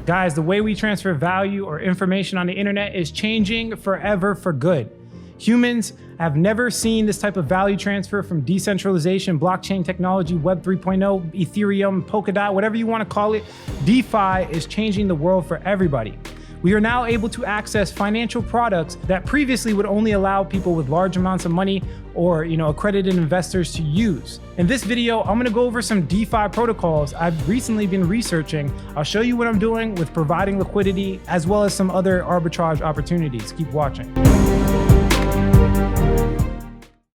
Guys, the way we transfer value or information on the internet is changing forever for good. Humans have never seen this type of value transfer from decentralization, blockchain technology, Web 3.0, Ethereum, Polkadot, whatever you want to call it. DeFi is changing the world for everybody. We are now able to access financial products that previously would only allow people with large amounts of money or accredited investors to use. In this video, I'm gonna go over some DeFi protocols I've recently been researching. I'll show you what I'm doing with providing liquidity, as well as some other arbitrage opportunities. Keep watching.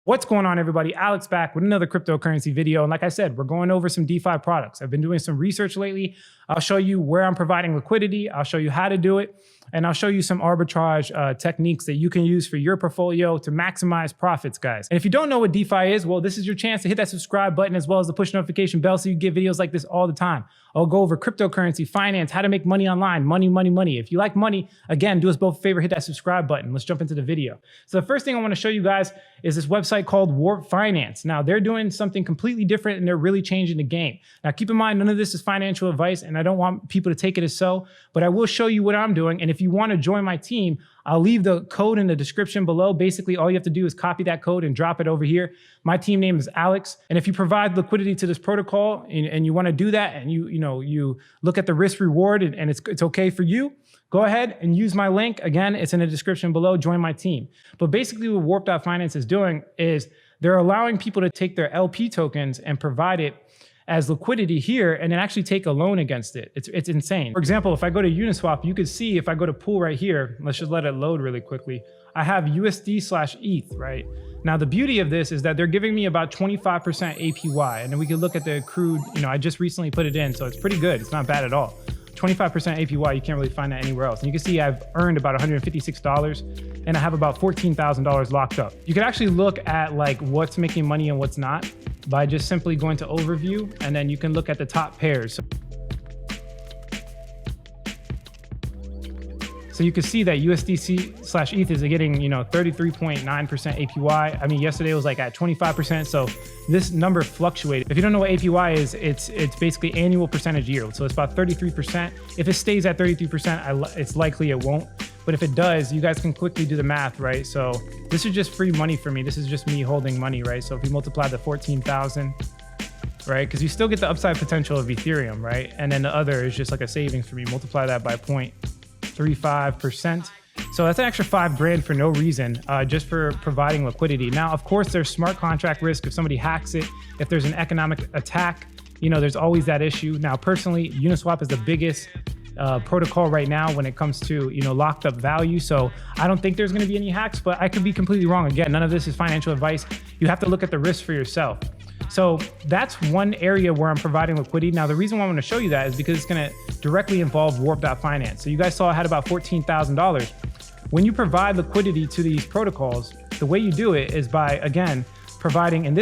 What's going on, everybody? Alex back with another cryptocurrency video. And like I said, we're going over some DeFi products. I've been doing some research lately. I'll show you where I'm providing liquidity. I'll show you how to do it. And I'll show you some arbitrage techniques that you can use for your portfolio to maximize profits, guys. And if you don't know what DeFi is, well, this is your chance to hit that subscribe button as well as the push notification bell so you get videos like this all the time. I'll go over cryptocurrency, finance, how to make money online, money. If you like money, again, do us both a favor, hit that subscribe button. Let's jump into the video. So the first thing I want to show you guys is this website called Warp Finance. Now, they're doing something completely different and they're really changing the game. Now, keep in mind, none of this is financial advice and I don't want people to take it as so, but I will show you what I'm doing. And if you want to join my team, I'll leave the code in the description below. Basically, all you have to do is copy that code and drop it over here. My team name is Alex. And if you provide liquidity to this protocol and you want to do that and you look at the risk reward and it's okay for you, go ahead and use my link. Again, it's in the description below. Join my team. But basically what Warp.Finance is doing is they're allowing people to take their LP tokens and provide it as liquidity here and then actually take a loan against it. It's insane. For example, if I go to Uniswap, you can see if I go to pool right here, let's just let it load really quickly. I have USD/ETH, right? Now, the beauty of this is that they're giving me about 25% APY. And then we can look at the accrued, I just recently put it in, so it's pretty good. It's not bad at all. 25% APY, you can't really find that anywhere else. And you can see I've earned about $156 and I have about $14,000 locked up. You can actually look at like what's making money and what's not by just simply going to overview, and then you can look at the top pairs. So you can see that USDC/ETH is getting 33.9% APY. I mean, yesterday it was like at 25%. So this number fluctuated. If you don't know what APY is, it's basically annual percentage yield. So it's about 33%. If it stays at 33%, it's likely it won't. But if it does, you guys can quickly do the math, right? So this is just free money for me. This is just me holding money, right? So if we multiply the 14,000, right? Because you still get the upside potential of Ethereum, right? And then the other is just like a savings for me. Multiply that by 0.35%. So that's an extra $5 for no reason, just for providing liquidity. Now, of course, there's smart contract risk if somebody hacks it, if there's an economic attack, there's always that issue. Now, personally, Uniswap is the biggest protocol right now when it comes to locked up value. So I don't think there's going to be any hacks, but I could be completely wrong. Again, none of this is financial advice. You have to look at the risk for yourself. So that's one area where I'm providing liquidity. Now, the reason why I want to show you that is because it's going to directly involve Warp.Finance. So you guys saw I had about $14,000. When you provide liquidity to these protocols, the way you do it is by, again, providing, in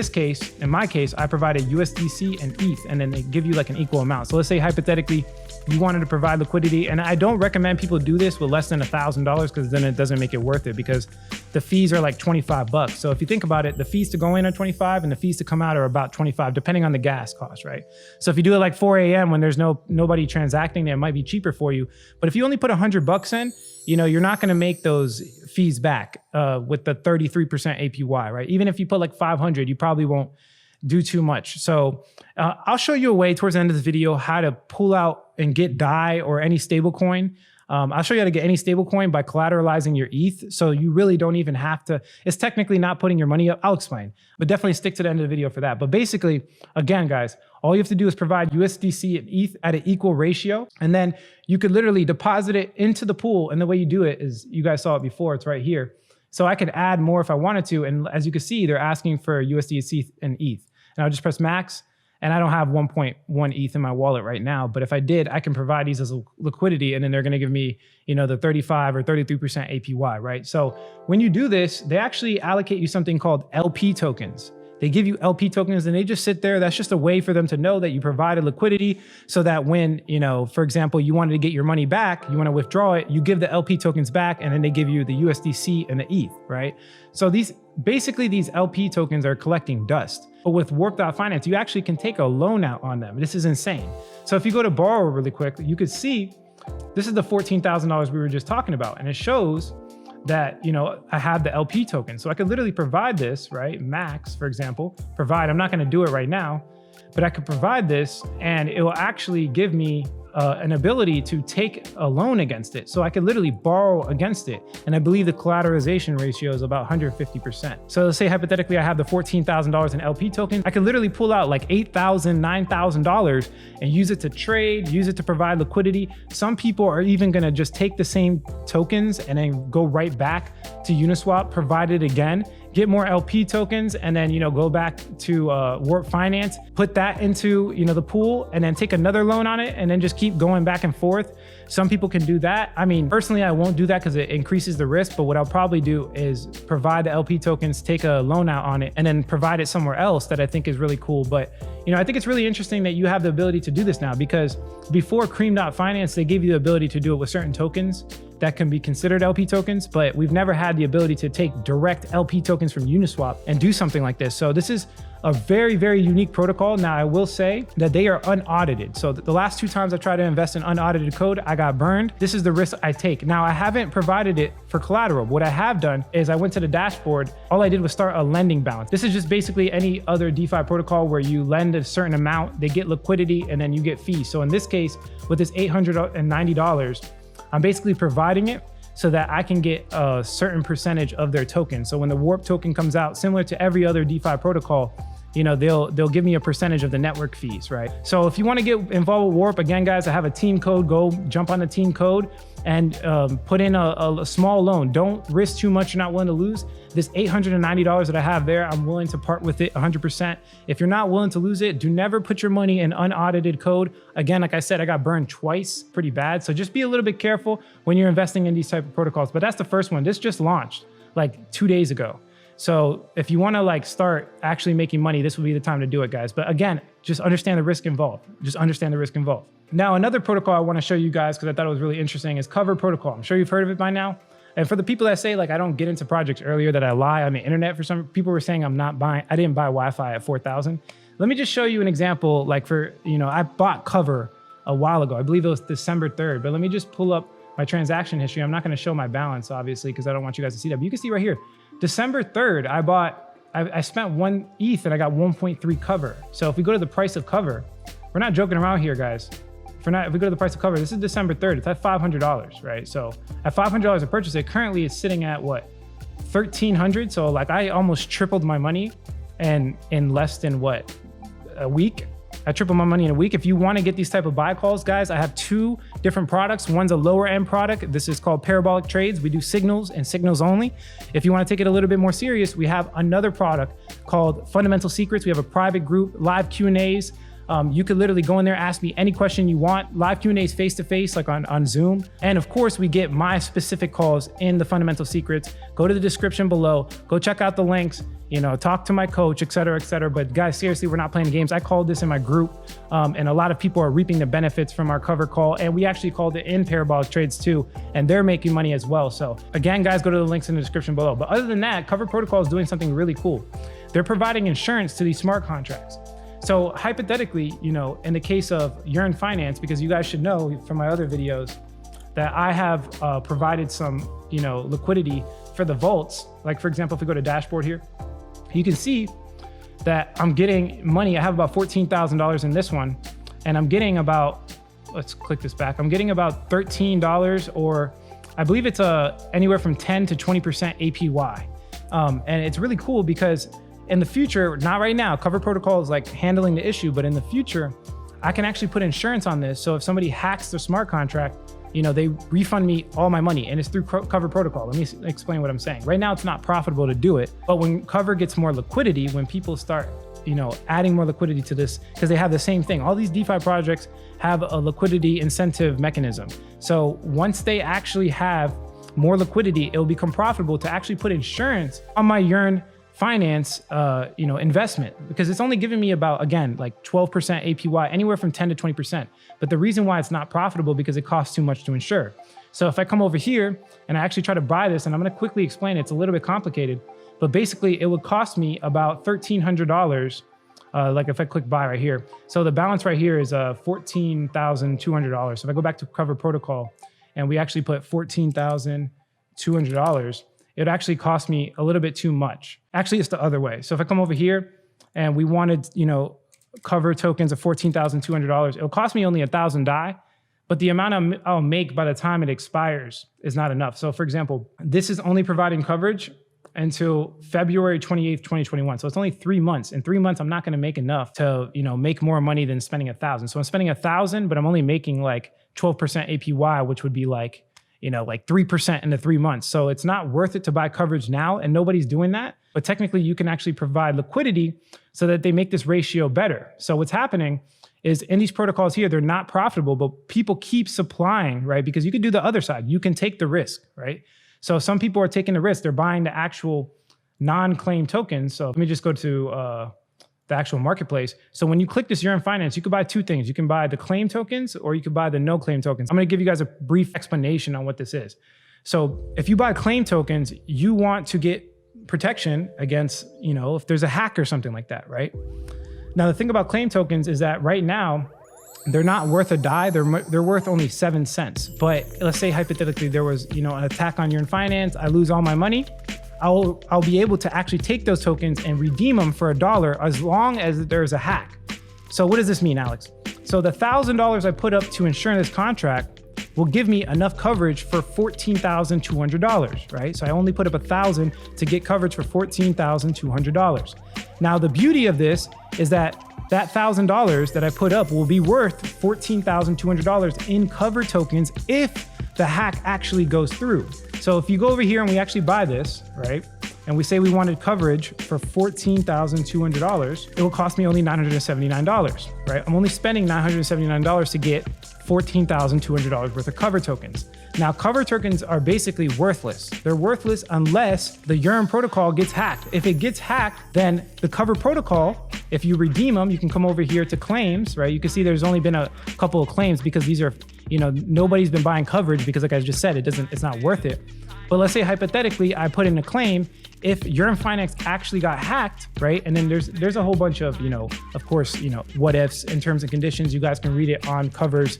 my case, I provided USDC and ETH, and then they give you like an equal amount. So let's say hypothetically, you wanted to provide liquidity, and I don't recommend people do this with less than $1,000 because then it doesn't make it worth it because the fees are like 25 bucks. So if you think about it, the fees to go in are 25 and the fees to come out are about 25, depending on the gas cost, right? So if you do it like 4 a.m. when there's nobody transacting there, it might be cheaper for you. But if you only put 100 bucks in, you're not going to make those fees back with the 33% APY, right? Even if you put like 500, you probably won't do too much. So I'll show you a way towards the end of this video how to pull out and get DAI or any stable coin. I'll show you how to get any stable coin by collateralizing your ETH. So you really don't even have to, it's technically not putting your money up. I'll explain, but definitely stick to the end of the video for that. But basically, again, guys, all you have to do is provide USDC and ETH at an equal ratio. And then you could literally deposit it into the pool. And the way you do it is, you guys saw it before, it's right here. So I could add more if I wanted to. And as you can see, they're asking for USDC and ETH. And I'll just press max. And I don't have 1.1 ETH in my wallet right now, but if I did, I can provide these as liquidity, and then they're going to give me, the 35 or 33% APY, right? So when you do this, they actually allocate you something called LP tokens. They give you LP tokens and they just sit there. That's just a way for them to know that you provided liquidity so that when, for example, you wanted to get your money back, you want to withdraw it, you give the LP tokens back and then they give you the USDC and the ETH, right? So these LP tokens are collecting dust. But with Warp.Finance, you actually can take a loan out on them. This is insane. So if you go to borrow really quick, you could see this is the $14,000 we were just talking about. And it shows that, you know, I have the LP token. So I could literally provide this, right? Max, for example, provide, I'm not going to do it right now, but I could provide this and it will actually give me an ability to take a loan against it. So I could literally borrow against it. And I believe the collateralization ratio is about 150%. So let's say hypothetically, I have the $14,000 in LP token. I could literally pull out like $8,000, $9,000 and use it to trade, use it to provide liquidity. Some people are even gonna just take the same tokens and then go right back to Uniswap, provide it again, get more LP tokens, and then, you know, go back to Warp Finance, put that into, you know, the pool, and then take another loan on it, and then just keep going back and forth. Some people can do that. I mean, personally, I won't do that because it increases the risk, but what I'll probably do is provide the LP tokens, take a loan out on it, and then provide it somewhere else that I think is really cool. But, you know, I think it's really interesting that you have the ability to do this now, because before Cream.Finance, they gave you the ability to do it with certain tokens that can be considered LP tokens, but we've never had the ability to take direct LP tokens from Uniswap and do something like this. So this is a very, very unique protocol. Now, I will say that they are unaudited. So the last 2 times I tried to invest in unaudited code, I got burned. This is the risk I take. Now, I haven't provided it for collateral. What I have done is I went to the dashboard. All I did was start a lending balance. This is just basically any other DeFi protocol where you lend a certain amount, they get liquidity, and then you get fees. So in this case, with this $890, I'm basically providing it so that I can get a certain percentage of their token. So when the Warp token comes out, similar to every other DeFi protocol, you know, they'll give me a percentage of the network fees, right? So if you want to get involved with Warp, again, guys, I have a team code. Go jump on the team code and put in a small loan. Don't risk too much you're not willing to lose. This $890 that I have there, I'm willing to part with it 100%. If you're not willing to lose it, do never put your money in unaudited code. Again, like I said, I got burned twice, pretty bad. So just be a little bit careful when you're investing in these type of protocols. But that's the first one. This just launched like 2 days ago. So if you want to like start actually making money, this will be the time to do it, guys. But again, just understand the risk involved. Just understand the risk involved. Now, another protocol I want to show you guys, because I thought it was really interesting, is Cover Protocol. I'm sure you've heard of it by now. And for the people that say like I don't get into projects earlier, that I lie on the internet, for some people were saying I didn't buy Wi-Fi at 4,000. Let me just show you an example. Like for, you know, I bought Cover a while ago. I believe it was December 3rd, but let me just pull up my transaction history. I'm not going to show my balance, obviously, because I don't want you guys to see that. But you can see right here, December 3rd, I spent 1 ETH and I got 1.3 Cover. So if we go to the price of Cover, we're not joking around here, guys. If we go to the price of Cover, this is December 3rd, it's at $500, right? So at $500 a purchase, it currently is sitting at what? 1,300. So like I almost tripled my money, and in less than what? A week? I tripled my money in a week. If you want to get these type of buy calls, guys, I have 2 different products. One's a lower end product. This is called Parabolic Trades. We do signals and signals only. If you want to take it a little bit more serious, we have another product called Fundamental Secrets. We have a private group, live Q&As. You could literally go in there, ask me any question you want. Live Q&As face-to-face, like on Zoom. And of course, we get my specific calls in the Fundamental Secrets. Go to the description below. Go check out the links. You know, talk to my coach, et cetera, et cetera. But guys, seriously, we're not playing games. I called this in my group, and a lot of people are reaping the benefits from our Cover call. And we actually called it in Parabolic Trades too, and they're making money as well. So again, guys, go to the links in the description below. But other than that, Cover Protocol is doing something really cool. They're providing insurance to these smart contracts. So hypothetically, you know, in the case of Yearn Finance, because you guys should know from my other videos that I have provided some, you know, liquidity for the vaults. Like for example, if we go to dashboard here, you can see that I'm getting money. I have about $14,000 in this one, and I'm getting about, let's click this back. I'm getting about $13, or I believe it's anywhere from 10 to 20% APY. And it's really cool because in the future, not right now, Cover Protocol is like handling the issue, but in the future, I can actually put insurance on this. So if somebody hacks the smart contract, you know, they refund me all my money, and it's through Cover Protocol. Let me explain what I'm saying. Right now, it's not profitable to do it, but when Cover gets more liquidity, when people start, you know, adding more liquidity to this, because they have the same thing. All these DeFi projects have a liquidity incentive mechanism. So once they actually have more liquidity, it'll become profitable to actually put insurance on my Yearn Finance, you know, investment, because it's only giving me about, again, like 12% APY, anywhere from 10 to 20%. But the reason why it's not profitable because it costs too much to insure. So if I come over here and I actually try to buy this, and I'm going to quickly explain it, it's a little bit complicated, but basically it would cost me about $1,300. Like if I click buy right here. So the balance right here is $14,200. So if I go back to Cover Protocol, and we actually put $14,200, it would actually cost me a little bit too much. Actually, it's the other way. So if I come over here and we wanted, cover tokens of $14,200, it'll cost me only 1,000 DAI, but the amount I'll make by the time it expires is not enough. So for example, this is only providing coverage until February 28th, 2021. So it's only 3 months. In 3 months, I'm not gonna make enough to, make more money than spending 1,000. So I'm spending 1,000, but I'm only making like 12% APY, which would be like 3% in the 3 months. So it's not worth it to buy coverage now, and nobody's doing that. But technically you can actually provide liquidity so that they make this ratio better. So what's happening is in these protocols here, they're not profitable, but people keep supplying, right? Because you can do the other side. You can take the risk, right? So some people are taking the risk. They're buying the actual non-claim tokens. So let me just go to the actual marketplace. So when you click this Yearn Finance, you could buy two things. You can buy the claim tokens or you could buy the no claim tokens. I'm gonna give you guys a brief explanation on what this is. So if you buy claim tokens, you want to get protection against, if there's a hack or something like that, right? Now, the thing about claim tokens is that right now, they're not worth a DAI, they're worth only 7 cents. But let's say hypothetically there was, an attack on Yearn Finance, I lose all my money, I'll be able to actually take those tokens and redeem them for $1 as long as there's a hack. So what does this mean, Alex? So the $1,000 I put up to insure this contract will give me enough coverage for $14,200, right? So I only put up 1,000 to get coverage for $14,200. Now the beauty of this is that $1,000 that I put up will be worth $14,200 in cover tokens if the hack actually goes through. So if you go over here and we actually buy this, right? And we say we wanted coverage for $14,200, it will cost me only $979, right? I'm only spending $979 to get $14,200 worth of cover tokens. Now, cover tokens are basically worthless. They're worthless unless the Yearn protocol gets hacked. If it gets hacked, then the cover protocol, if you redeem them, you can come over here to claims, right? You can see there's only been a couple of claims because these are, nobody's been buying coverage because like I just said, it's not worth it. But let's say hypothetically, I put in a claim, if Yearn Finance actually got hacked, right? And then there's a whole bunch of, of course, what ifs in terms and conditions. You guys can read it on Cover's,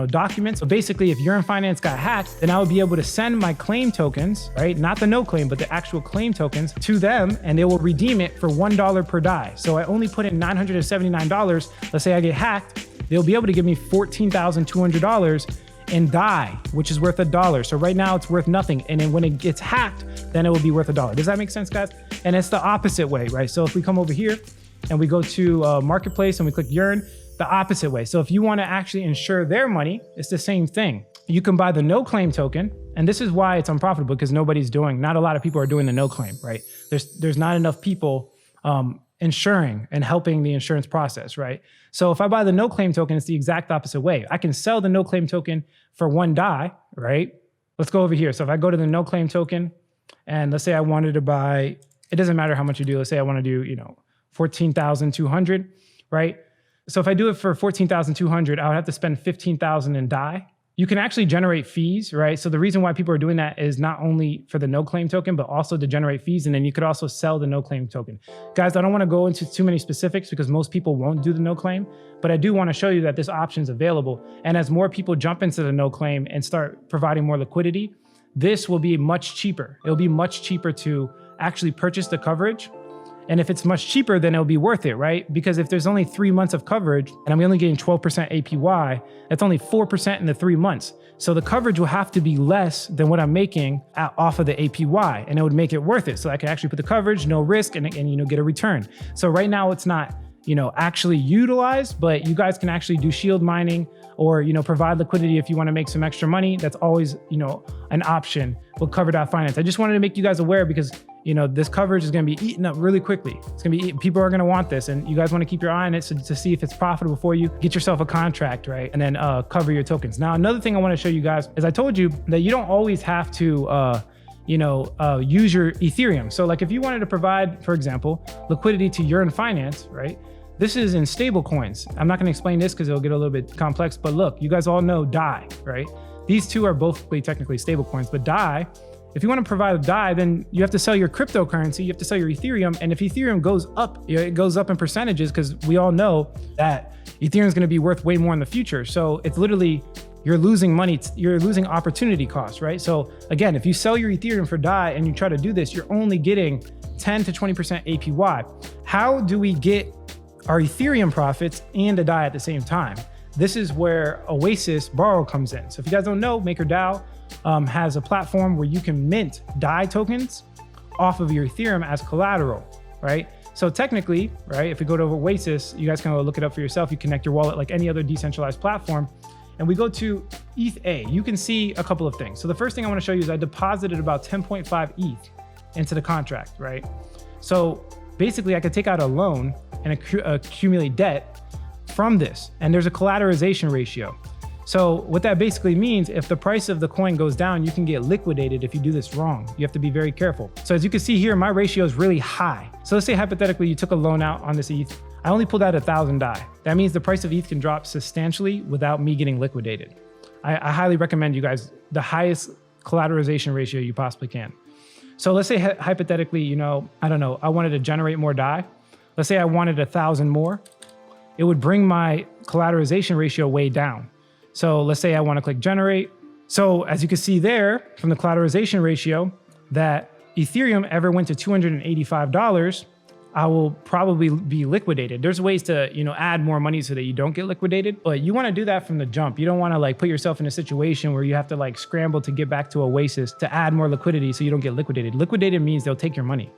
documents. So basically, if Yearn Finance got hacked, then I would be able to send my claim tokens, right? Not the no claim, but the actual claim tokens to them, and they will redeem it for $1 per DAI. So I only put in $979. Let's say I get hacked, they'll be able to give me $14,200 in DAI, which is worth $1. So right now it's worth nothing. And then when it gets hacked, then it will be worth $1. Does that make sense, guys? And it's the opposite way, right? So if we come over here and we go to Marketplace and we click Yearn, the opposite way. So if you want to actually insure their money, it's the same thing. You can buy the no claim token. And this is why it's unprofitable, because not a lot of people are doing the no claim, right? There's not enough people insuring and helping the insurance process, right? So if I buy the no claim token, it's the exact opposite way. I can sell the no claim token for $1 DAI, right? Let's go over here. So if I go to the no claim token and let's say I wanted to buy, it doesn't matter how much you do. Let's say I want to do, 14,200, right? So if I do it for 14,200, I would have to spend 15,000 in DAI. You can actually generate fees, right? So the reason why people are doing that is not only for the no claim token, but also to generate fees. And then you could also sell the no claim token. Guys, I don't want to go into too many specifics because most people won't do the no claim, but I do want to show you that this option is available. And as more people jump into the no claim and start providing more liquidity, this will be much cheaper. It'll be much cheaper to actually purchase the coverage. And if it's much cheaper, then it'll be worth it, right? Because if there's only 3 months of coverage and I'm only getting 12% APY, that's only 4% in the 3 months. So the coverage will have to be less than what I'm making off of the APY, and it would make it worth it. So I can actually put the coverage, no risk, and get a return. So right now it's not, actually utilized, but you guys can actually do shield mining or, provide liquidity if you want to make some extra money. That's always, an option with Cover.finance. I just wanted to make you guys aware because this coverage is going to be eaten up really quickly. It's going to be people are going to want this, and you guys want to keep your eye on it to see if it's profitable for you. Get yourself a contract, right? And then cover your tokens. Now, another thing I want to show you guys is I told you that you don't always have to, use your Ethereum. So like if you wanted to provide, for example, liquidity to Yearn Finance, right? This is in stable coins. I'm not going to explain this because it'll get a little bit complex, but look, you guys all know DAI, right? These two are both technically stable coins, but DAI, if you want to provide a DAI, then you have to sell your cryptocurrency, you have to sell your Ethereum. And if Ethereum goes up, it goes up in percentages because we all know that Ethereum is going to be worth way more in the future. So it's literally, you're losing money, you're losing opportunity costs, right? So again, if you sell your Ethereum for DAI and you try to do this, you're only getting 10 to 20% APY. How do we get our Ethereum profits and a DAI at the same time? This is where Oasis Borrow comes in. So if you guys don't know, MakerDAO has a platform where you can mint DAI tokens off of your Ethereum as collateral, right? So technically, right, if we go to Oasis, you guys can go look it up for yourself. You connect your wallet like any other decentralized platform. And we go to ETH A, you can see a couple of things. So the first thing I want to show you is I deposited about 10.5 ETH into the contract, right? So basically I could take out a loan and accumulate debt from this. And there's a collateralization ratio. So what that basically means, if the price of the coin goes down, you can get liquidated if you do this wrong. You have to be very careful. So as you can see here, my ratio is really high. So let's say hypothetically you took a loan out on this ETH. I only pulled out 1,000 DAI. That means the price of ETH can drop substantially without me getting liquidated. I highly recommend you guys the highest collateralization ratio you possibly can. So let's say hypothetically, I don't know, I wanted to generate more DAI. Let's say I wanted 1,000 more. It would bring my collateralization ratio way down. So let's say I want to click generate. So as you can see there from the collateralization ratio that Ethereum ever went to $285, I will probably be liquidated. There's ways to, add more money so that you don't get liquidated, but you want to do that from the jump. You don't want to put yourself in a situation where you have to scramble to get back to Oasis to add more liquidity so you don't get liquidated. Liquidated means they'll take your money.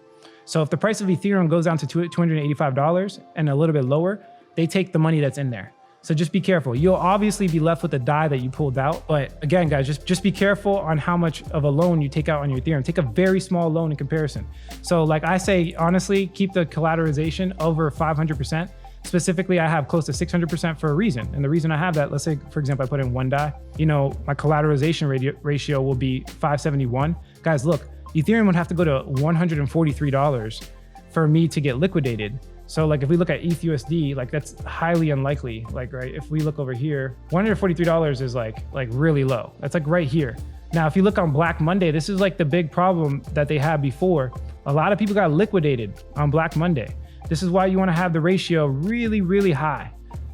So if the price of Ethereum goes down to $285 and a little bit lower, they take the money that's in there. So just be careful. You'll obviously be left with the DAI that you pulled out. But again, guys, just be careful on how much of a loan you take out on your Ethereum. Take a very small loan in comparison. So like I say, honestly, keep the collateralization over 500%. Specifically, I have close to 600% for a reason. And the reason I have that, let's say, for example, I put in 1 DAI, my collateralization ratio will be 571. Guys, look, Ethereum would have to go to $143 for me to get liquidated. So if we look at ETHUSD, that's highly unlikely. Right, if we look over here, $143 is like really low. That's right here. Now, if you look on Black Monday, this is the big problem that they had before. A lot of people got liquidated on Black Monday. This is why you want to have the ratio really, really high.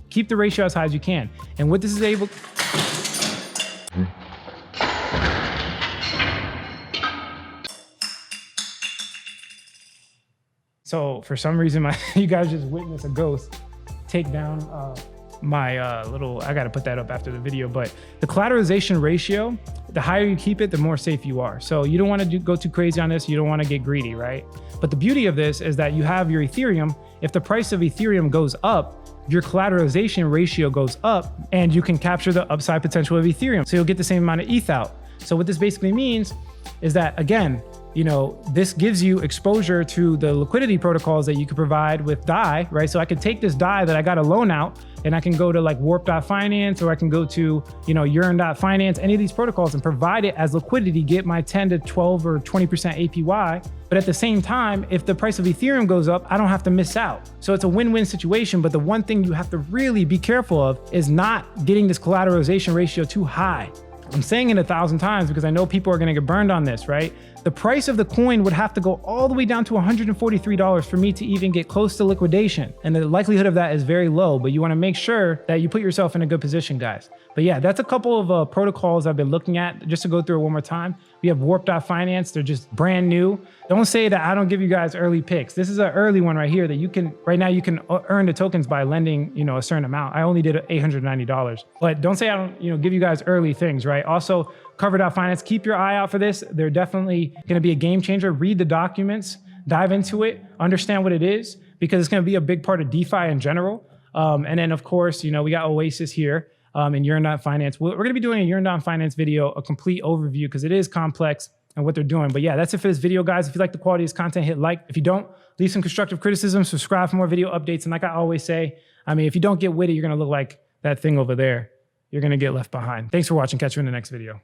Keep the ratio as high as you can. And what this is able... So for some reason, you guys just witnessed a ghost take down my little, I got to put that up after the video, but the collateralization ratio, the higher you keep it, the more safe you are. So you don't want to go too crazy on this. You don't want to get greedy, right? But the beauty of this is that you have your Ethereum. If the price of Ethereum goes up, your collateralization ratio goes up and you can capture the upside potential of Ethereum. So you'll get the same amount of ETH out. So what this basically means is that, again, this gives you exposure to the liquidity protocols that you could provide with DAI, right? So I could take this DAI that I got a loan out and I can go to Warp.finance, or I can go to, Yearn.finance, any of these protocols, and provide it as liquidity, get my 10 to 12 or 20% APY. But at the same time, if the price of Ethereum goes up, I don't have to miss out. So it's a win-win situation. But the one thing you have to really be careful of is not getting this collateralization ratio too high. I'm saying it 1,000 times because I know people are going to get burned on this, right? The price of the coin would have to go all the way down to $143 for me to even get close to liquidation. And the likelihood of that is very low, but you want to make sure that you put yourself in a good position, guys. But yeah, that's a couple of protocols I've been looking at. Just to go through it one more time, we have Warp.finance. They're just brand new. Don't say that I don't give you guys early picks. This is an early one right here that you can, right now you can earn the tokens by lending, a certain amount. I only did $890, but don't say I don't, give you guys early things, right? Also, Cover.finance, keep your eye out for this. They're definitely going to be a game changer. Read the documents, dive into it, understand what it is, because it's going to be a big part of DeFi in general. And then, of course, we got Oasis here and Yearn.finance. We're going to be doing a Yearn.finance video, a complete overview, because it is complex and what they're doing. But yeah, that's it for this video, guys. If you like the quality of this content, hit like. If you don't, leave some constructive criticism, subscribe for more video updates. And like I always say, if you don't get witty, you're going to look like that thing over there. You're going to get left behind. Thanks for watching. Catch you in the next video.